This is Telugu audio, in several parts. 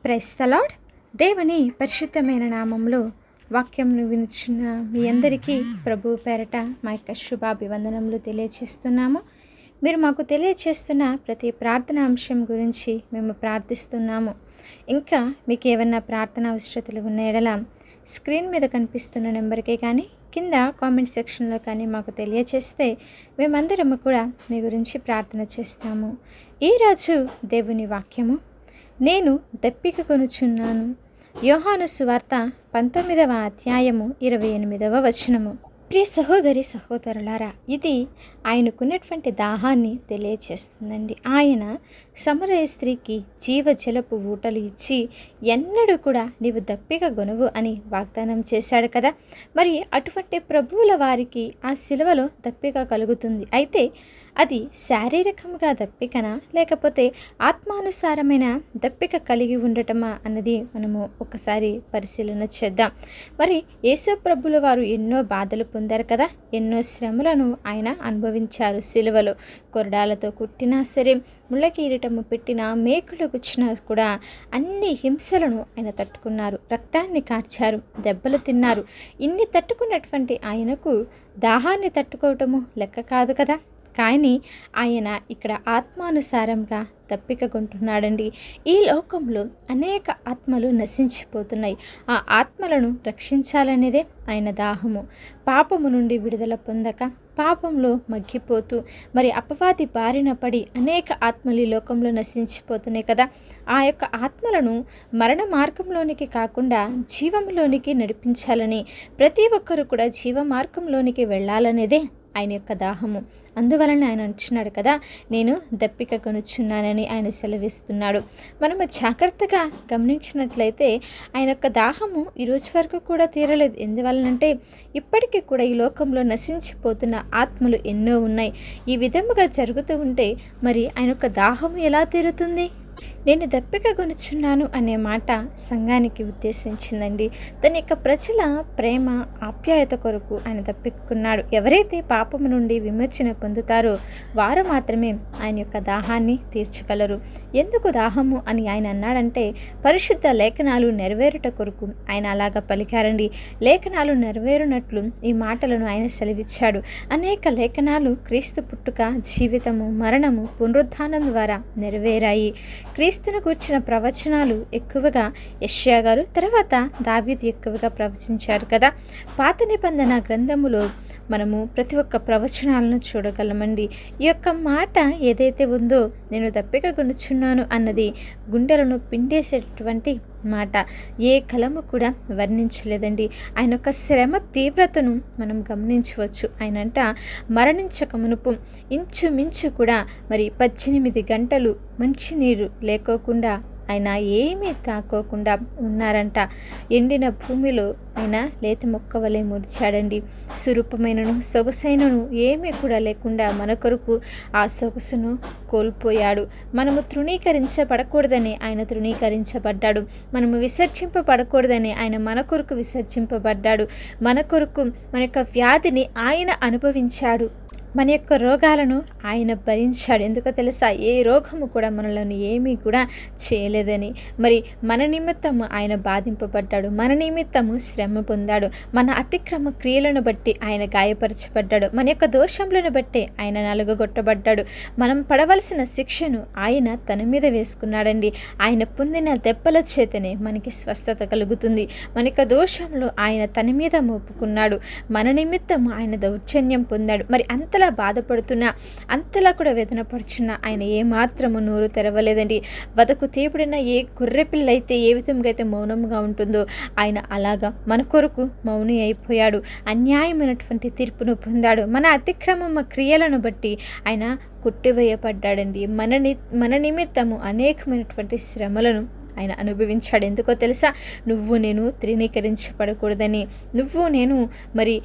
Praise the lord. దేవుని పరిశుద్ధమైన నామంలో వాక్యంను వినుచున్న మీ అందరికీ ప్రభు పేరట మా యొక్క శుభాభివందనములు తెలియచేస్తున్నాము. మీరు మాకు తెలియచేస్తున్న ప్రతి ప్రార్థన అంశం గురించి మేము ప్రార్థిస్తున్నాము. ఇంకా మీకు ఏమన్నా ప్రార్థన అవసరతలు ఉన్న ఎడల స్క్రీన్ మీద కనిపిస్తున్న నెంబర్కే కానీ కింద కామెంట్ సెక్షన్లో కానీ మాకు తెలియచేస్తే మేమందరము కూడా మీ గురించి ప్రార్థన చేస్తాము. ఈరోజు దేవుని వాక్యము, నేను దప్పిక కొనుచున్నాను. యోహాను సువార్త 19వ అధ్యాయము 28వ వచనము. ప్రియ సహోదరి సహోదరులారా, ఇది ఆయనకున్నటువంటి దాహాన్ని తెలియచేస్తుందండి. ఆయన సమరయ స్త్రీకి జీవజలపు ఊటలు ఇచ్చి ఎన్నడూ కూడా నీవు దప్పిక గొనువు అని వాగ్దానం చేశాడు కదా. మరి అటువంటి ప్రభువుల వారికి ఆ సిలువలో దప్పిక కలుగుతుంది. అయితే అది శారీరకంగా దప్పికనా లేకపోతే ఆత్మానుసారమైన దప్పిక కలిగి ఉండటమా అన్నది మనము ఒకసారి పరిశీలన చేద్దాం. మరి యేసు ప్రభుల వారు ఎన్నో బాధలు పొందారు కదా, ఎన్నో శ్రమలను ఆయన అనుభవించారు. సిలువలో కొరడాలతో కుట్టినా సరే, ముళ్ళ కిరీటము పెట్టినా, మేకులు గుచ్చినా కూడా అన్ని హింసలను ఆయన తట్టుకున్నారు. రక్తాన్ని కార్చారు, దెబ్బలు తిన్నారు. ఇన్ని తట్టుకున్నటువంటి ఆయనకు దాహాన్ని తట్టుకోవటము లెక్క కాదు కదా. కానీ ఆయన ఇక్కడ ఆత్మానుసారంగా దప్పిక కొంటున్నాడండి. ఈ లోకంలో అనేక ఆత్మలు నశించిపోతున్నాయి. ఆ ఆత్మలను రక్షించాలనేదే ఆయన దాహము. పాపము నుండి విడుదల పొందక పాపంలో మగ్గిపోతూ మరి అపవాది బారిన పడి అనేక ఆత్మలు ఈ లోకంలో నశించిపోతున్నాయి కదా. ఆ యొక్క ఆత్మలను మరణ మార్గంలోనికి కాకుండా జీవంలోనికి నడిపించాలని, ప్రతి ఒక్కరూ కూడా జీవ మార్గంలోనికి వెళ్ళాలనేదే ఆయన యొక్క దాహము. అందువలన ఆయన అంటున్నాడు కదా, నేను దప్పిక కొనుచున్నానని ఆయన సెలవిస్తున్నాడు. మనము జాగ్రత్తగా గమనించినట్లయితే ఆయన యొక్క దాహము ఈరోజు వరకు కూడా తీరలేదు. ఎందువలనంటే ఇప్పటికీ కూడా ఈ లోకంలో నశించిపోతున్న ఆత్మలు ఎన్నో ఉన్నాయి. ఈ విధముగా జరుగుతూ ఉంటే మరి ఆయన యొక్క దాహము ఎలా తీరుతుంది? నేను దప్పిక కొనుచున్నాను అనే మాట సంఘానికి ఉద్దేశించిందండి. తన యొక్క ప్రజల ప్రేమ ఆప్యాయత కొరకు ఆయన దప్పికున్నాడు. ఎవరైతే పాపము నుండి విమోచన పొందుతారో వారు మాత్రమే ఆయన యొక్క దాహాన్ని తీర్చగలరు. ఎందుకు దాహము అని ఆయన అన్నాడంటే, పరిశుద్ధ లేఖనాలు నెరవేరుట కొరకు ఆయన అలాగా పలికారండి. లేఖనాలు నెరవేరునట్లు ఈ మాటలను ఆయన సెలవిచ్చాడు. అనేక లేఖనాలు క్రీస్తు పుట్టుక, జీవితము, మరణము, పునరుద్ధానం ద్వారా నెరవేరాయి. క్రీస్తును గూర్చిన ప్రవచనాలు ఎక్కువగా యెషయా గారు, తర్వాత దావీదు ఎక్కువగా ప్రవచించారు కదా. పాత నిబంధన గ్రంథములో మనము ప్రతి ఒక్క ప్రవచనాలను చూడగలమండి. ఈ యొక్క మాట ఏదైతే ఉందో, నేను దప్పిక కొనుచున్నాను అన్నది గుండెలను పిండేసేటువంటి మాట. ఏ కలము కూడా వర్ణించలేదండి. ఆయన యొక్క శ్రమ తీవ్రతను మనం గమనించవచ్చు. ఆయనంట మరణించక మునుపు ఇంచుమించు కూడా మరి 18 గంటలు మంచినీరు లేకోకుండా ఆయన ఏమీ తాకోకుండా ఉన్నారంట. ఎండిన భూమిలో ఆయన లేత మొక్క వలె మురిచాడండి. సురూపమైనను సొగసైనను ఏమీ కూడా లేకుండా మన కొరకు ఆ సొగసును కోల్పోయాడు. మనము తృణీకరించబడకూడదని ఆయన తృణీకరించబడ్డాడు. మనము విసర్జింపబడకూడదని ఆయన మన కొరకు విసర్జింపబడ్డాడు. మన కొరకు మన యొక్క వ్యాధిని ఆయన అనుభవించాడు. మన యొక్క రోగాలను ఆయన భరించాడు. ఎందుకో తెలుసా? ఏ రోగము కూడా మనలను ఏమీ కూడా చేయలేదని. మరి మన నిమిత్తము ఆయన బాధింపబడ్డాడు, మన నిమిత్తము శ్రమ పొందాడు. మన అతిక్రమ క్రియలను బట్టి ఆయన గాయపరచబడ్డాడు. మన యొక్క దోషములను బట్టి ఆయన నలుగగొట్టబడ్డాడు. మనం పడవలసిన శిక్షను ఆయన తన మీద వేసుకున్నాడండి. ఆయన పొందిన దెబ్బల చేతనే మనకి స్వస్థత కలుగుతుంది. మన యొక్క దోషంలో ఆయన తన మీద మోపుకున్నాడు. మన నిమిత్తము ఆయన దౌర్జన్యం పొందాడు. మరి అంతలా బాధపడుతున్నా, అంతలా కూడా వేదన పడుచున్నా ఆయన ఏమాత్రము నోరు తెరవలేదండి. వదకు తీపుడిన ఏ గొర్రె పిల్ల అయితే ఏ విధంగా అయితే మౌనంగా ఉంటుందో ఆయన అలాగా మన కొరకు మౌని అయిపోయాడు. అన్యాయమైనటువంటి తీర్పును పొందాడు. మన అతిక్రమ క్రియలను బట్టి ఆయన కొట్టివేయబడ్డాడండి. మన నిమిత్తము అనేకమైనటువంటి శ్రమలను ఆయన అనుభవించాడు. ఎందుకో తెలుసా? నువ్వు నేను తృణీకరించబడకూడదని, నువ్వు నేను మరి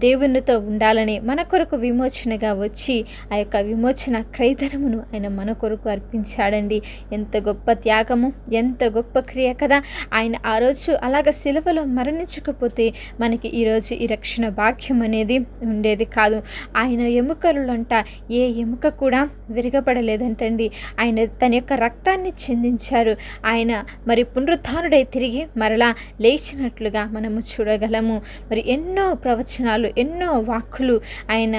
దేవునితో ఉండాలని మన కొరకు విమోచనగా వచ్చి ఆ యొక్క విమోచన క్రయధనమును ఆయన మన కొరకు అర్పించాడండి. ఎంత గొప్ప త్యాగము, ఎంత గొప్ప క్రియ కదా. ఆయన ఆ రోజు అలాగ సిలువలో మరణించకపోతే మనకి ఈరోజు ఈ రక్షణ భాగ్యం అనేది ఉండేది కాదు. ఆయన ఎముకలంట ఏ ఎముక కూడా విరగబడలేదంటండి. ఆయన తన యొక్క రక్తాన్ని చిందించారు. ఆయన మరి పునరుత్థానుడై తిరిగి మరలా లేచినట్లుగా మనము చూడగలము. మరి ఎన్నో ప్రవచనాలు, ఎన్నో వాక్కులు ఆయన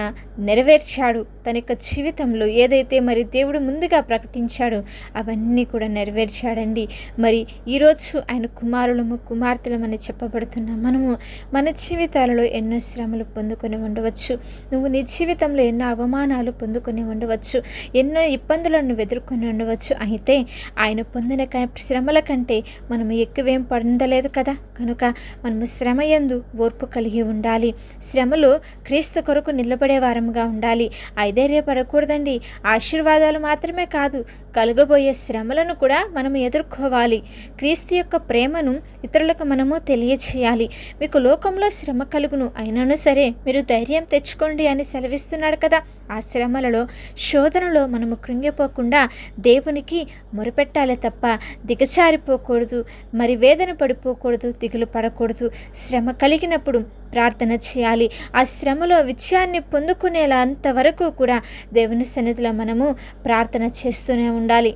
నెరవేర్చాడు. తన యొక్క జీవితంలో ఏదైతే మరి దేవుడు ముందుగా ప్రకటించాడో అవన్నీ కూడా నెరవేర్చాడండి. మరి ఈరోజు ఆయన కుమారులము, కుమార్తెలమని చెప్పబడుతున్న మనము మన జీవితాలలో ఎన్నో శ్రమలు పొందుకొని ఉండవచ్చు. నువ్వు నీ జీవితంలో ఎన్నో అవమానాలు పొందుకొని ఉండవచ్చు, ఎన్నో ఇబ్బందులను ఎదుర్కొని ఉండవచ్చు. అయితే ఆయన పొందిన శ్రమల కంటే మనము ఎక్కువేం పొందలేదు కదా. కనుక మనము శ్రమ యందు ఓర్పు కలిగి ఉండాలి. శ్రమలో క్రీస్తు కొరకు నిలబడే వారముగా ఉండాలి. ఐధైర్యపడకూడదండి. ఆశీర్వాదాలు మాత్రమే కాదు, కలుగబోయే శ్రమలను కూడా మనము ఎదుర్కోవాలి. క్రీస్తు యొక్క ప్రేమను ఇతరులకు మనము తెలియచేయాలి. మీకు లోకంలో శ్రమ కలుగును, అయినను సరే మీరు ధైర్యం తెచ్చుకోండి అని సెలవిస్తున్నాడు కదా. ఆ శ్రమలలో, శోధనలో మనము కృంగిపోకుండా దేవునికి మొరపెట్టాలి తప్ప దిగజారిపోకూడదు, మరి వేదన పడిపోకూడదు, దిగులు పడకూడదు. శ్రమ కలిగినప్పుడు ప్రార్థన చేయాలి. ఆ శ్రమలో విజయాన్ని పొందుకునేలా అంతవరకు కూడా దేవుని సన్నిధిలో మనము ప్రార్థన చేస్తూనే ఉండాలి.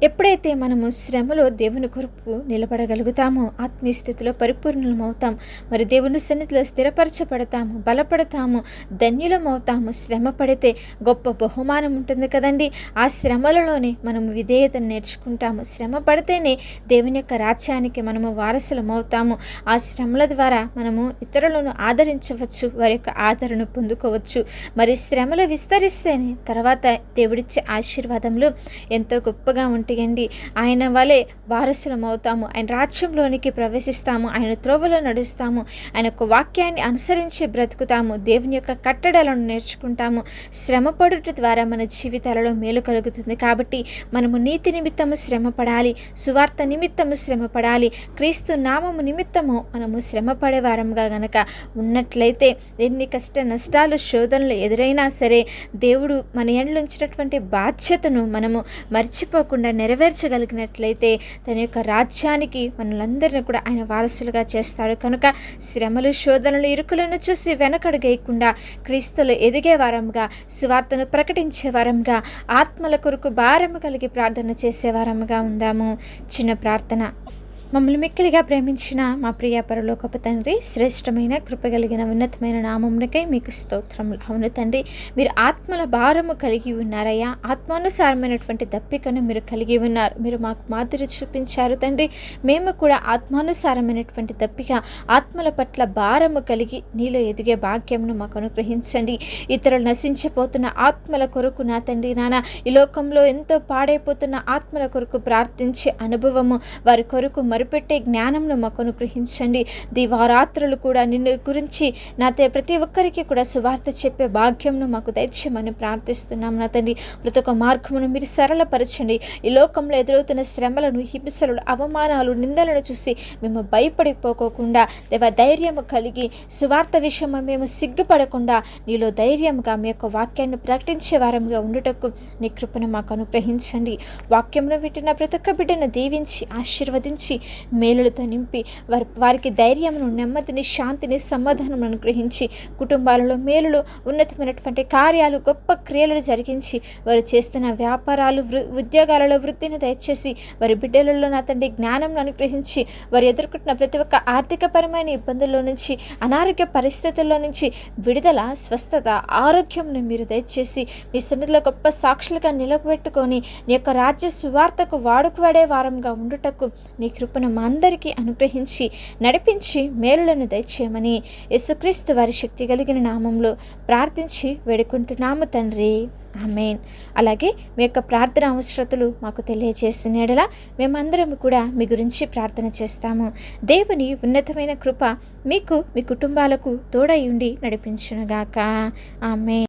ఎప్పుడైతే మనము శ్రమలో దేవుని కొరకు నిలబడగలుగుతామో ఆత్మీయ స్థితిలో పరిపూర్ణమవుతాం. మరి దేవుని సన్నిధిలో స్థిరపరచబడతాము, బలపడతాము, ధన్యులమవుతాము. శ్రమ పడితే గొప్ప బహుమానం ఉంటుంది కదండి. ఆ శ్రమలలోనే మనము విధేయతను నేర్చుకుంటాము. శ్రమ పడితేనే దేవుని యొక్క రాజ్యానికి మనము వారసులమవుతాము. ఆ శ్రమల ద్వారా మనము ఇతరులను ఆదరించవచ్చు, వారి యొక్క ఆదరణ పొందుకోవచ్చు. మరి శ్రమలు విస్తరిస్తేనే తర్వాత దేవుడిచ్చే ఆశీర్వాదములు ఎంతో గొప్పగా ఉంటాయండి. ఆయన వలె వారసులం అవుతాము. ఆయన రాజ్యంలోనికి ప్రవేశిస్తాము. ఆయన త్రోవలో నడుస్తాము. ఆయన యొక్క వాక్యాన్ని అనుసరించి బ్రతుకుతాము. దేవుని యొక్క కట్టడలను నేర్చుకుంటాము. శ్రమపడుట ద్వారా మన జీవితాలలో మేలు కలుగుతుంది. కాబట్టి మనము నీతి నిమిత్తము శ్రమ పడాలి, సువార్త నిమిత్తము శ్రమ పడాలి, క్రీస్తు నామము నిమిత్తము మనము శ్రమ పడే వారంగా గనక ఉన్నట్లయితే ఎన్ని కష్ట నష్టాలు, శోధనలు ఎదురైనా సరే దేవుడు మన యందు ఉంచినటువంటి బాధ్యతను మనము మర్చిపోకుండా నెరవేర్చగలిగినట్లయితే తన యొక్క రాజ్యానికి మనలందరినీ కూడా ఆయన వారసులుగా చేస్తాడు. కనుక శ్రమలు, శోధనలు, ఇరుకులను చూసి వెనకడుగేయకుండా క్రీస్తులో ఎదిగే వారంగా, సువార్తను ప్రకటించే వారంగా, ఆత్మల కొరకు భారము కలిగి ప్రార్థన చేసే వారంగా ఉందాము. చిన్న ప్రార్థన. మమ్మల్ని మిక్కిలిగా ప్రేమించిన మా ప్రియ పరలోకపు తండ్రి, శ్రేష్టమైన కృపగలిగిన ఉన్నతమైన నామమునకై మీకు స్తోత్రములు. అవును తండ్రి, మీరు ఆత్మల భారము కలిగి ఉన్నారయ్యా. ఆత్మానుసారమైనటువంటి దప్పికను మీరు కలిగి ఉన్నారు. మీరు మాకు మాదిరి చూపించారు తండ్రి. మేము కూడా ఆత్మానుసారమైనటువంటి దప్పిక, ఆత్మల పట్ల భారము కలిగి నీలో ఎదిగే భాగ్యమును మాకు అనుగ్రహించండి. ఇతరులు నశించిపోతున్న ఆత్మల కొరకు నా తండ్రి నాన్న, ఈ లోకంలో ఎంతో పాడైపోతున్న ఆత్మల కొరకు ప్రార్థించే అనుభవము, వారి కొరకు మొరపెట్టే జ్ఞానంను మాకు అనుగ్రహించండి. దివారాత్రులు కూడా నిన్ను గురించి ప్రతి ఒక్కరికి కూడా సువార్త చెప్పే భాగ్యంను మాకు దయచేయమని ప్రార్థిస్తున్నాం నా తండ్రి. ప్రతి ఒక్క మార్గమును మీరు సరళపరచండి. ఈ లోకంలో ఎదురవుతున్న శ్రమలను, హింసలు, అవమానాలు, నిందలను చూసి మేము భయపడిపోకుండా దేవ ధైర్యము కలిగి సువార్త విషయము మేము సిగ్గుపడకుండా నీలో ధైర్యంగా మీ యొక్క వాక్యాన్ని ప్రకటించే వారంగా ఉండుటకు నీ కృపను మాకు అనుగ్రహించండి. వాక్యమును వింటున్న ప్రతి ఒక్క బిడ్డను దీవించి ఆశీర్వదించి మేలులతో నింపి వారికి ధైర్యమును, నెమ్మదిని, శాంతిని, సమాధానం అనుగ్రహించి కుటుంబాలలో మేలులు, ఉన్నతమైనటువంటి కార్యాలు, గొప్ప క్రియలు జరిగించి వారు చేస్తున్న వ్యాపారాలు, ఉద్యోగాలలో వృద్ధిని దయచేసి వారి బిడ్డలలో నా తండ్రి జ్ఞానం అనుగ్రహించి వారు ఎదుర్కొంటున్న ప్రతి ఒక్క ఆర్థికపరమైన ఇబ్బందుల్లో నుంచి, అనారోగ్య పరిస్థితుల్లో నుంచి విడుదల, స్వస్థత, ఆరోగ్యంను మీరు దయచేసి మీ సన్నిధిలో గొప్ప సాక్షులుగా నిలబెట్టుకొని నీ యొక్క రాజ్య సువార్తకు వాడుకువాడే వారంగా ఉండుటకు నీ కృపను మా అందరికీ అనుగ్రహించి నడిపించి మేలులను దయచేయమని యేసుక్రీస్తు వారి శక్తి కలిగిన నామంలో ప్రార్థించి వేడుకుంటున్నాము తండ్రి. ఆమేన్. అలాగే మీ యొక్క ప్రార్థన అవసరతలు మాకు తెలియజేసిన యెడల మేమందరం కూడా మీ గురించి ప్రార్థన చేస్తాము. దేవుని ఉన్నతమైన కృప మీకు, మీ కుటుంబాలకు తోడై ఉండి నడిపించునుగాక. ఆమేన్.